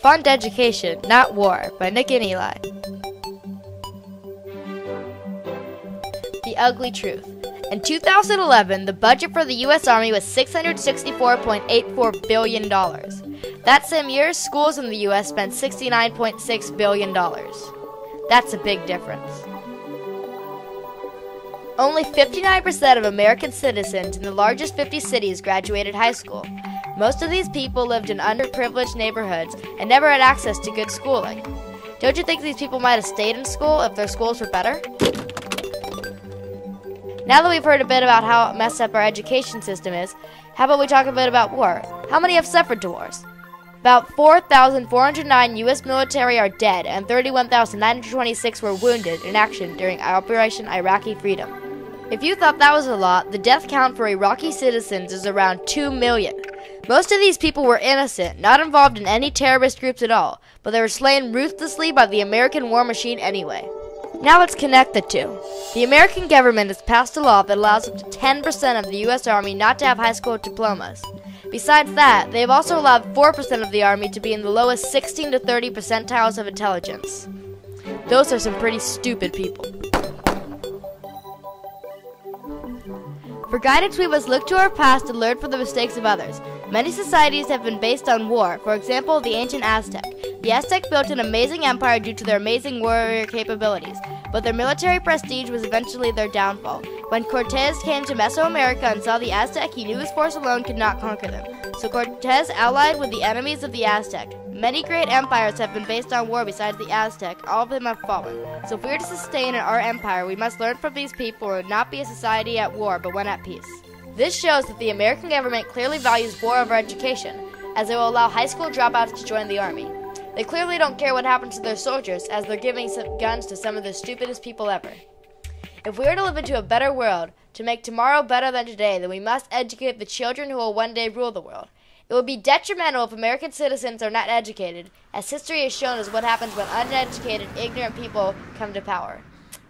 Fund Education, Not War by Nick and Eli. The Ugly Truth. In 2011, the budget for the U.S. Army was $664.84 billion. That same year, schools in the U.S. spent $69.6 billion. That's a big difference. Only 59% of American citizens in the largest 50 cities graduated high school. Most of these people lived in underprivileged neighborhoods and never had access to good schooling. Don't you think these people might have stayed in school if their schools were better? Now that we've heard a bit about how messed up our education system is, how about we talk a bit about war? How many have suffered to wars? About 4,409 U.S. military are dead and 31,926 were wounded in action during Operation Iraqi Freedom. If you thought that was a lot, the death count for Iraqi citizens is around 2 million. Most of these people were innocent, not involved in any terrorist groups at all, but they were slain ruthlessly by the American war machine anyway. Now let's connect the two. The American government has passed a law that allows up to 10% of the U.S. Army not to have high school diplomas. Besides that, they have also allowed 4% of the Army to be in the lowest 16 to 30 percentiles of intelligence. Those are some pretty stupid people. For guidance, we must look to our past and learn from the mistakes of others. Many societies have been based on war. For example, the ancient Aztec. The Aztecs built an amazing empire due to their amazing warrior capabilities, but their military prestige was eventually their downfall. When Cortez came to Mesoamerica and saw the Aztec, he knew his force alone could not conquer them. So Cortez allied with the enemies of the Aztec. Many great empires have been based on war besides the Aztec. All of them have fallen. So if we are to sustain our empire, we must learn from these people and not be a society at war, but one at peace. This shows that the American government clearly values war over education, as they will allow high school dropouts to join the army. They clearly don't care what happens to their soldiers, as they're giving guns to some of the stupidest people ever. If we are to live into a better world, to make tomorrow better than today, then we must educate the children who will one day rule the world. It would be detrimental if American citizens are not educated, as history has shown us what happens when uneducated, ignorant people come to power.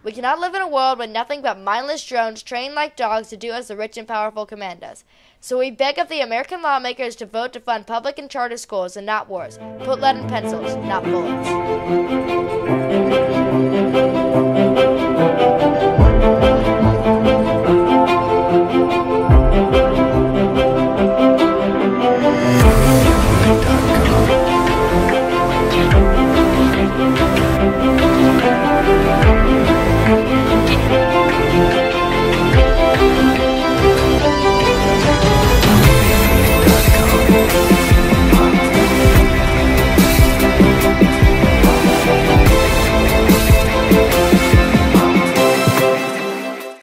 We cannot live in a world with nothing but mindless drones trained like dogs to do as the rich and powerful command us. So we beg of the American lawmakers to vote to fund public and charter schools and not wars. Put lead in pencils, not bullets.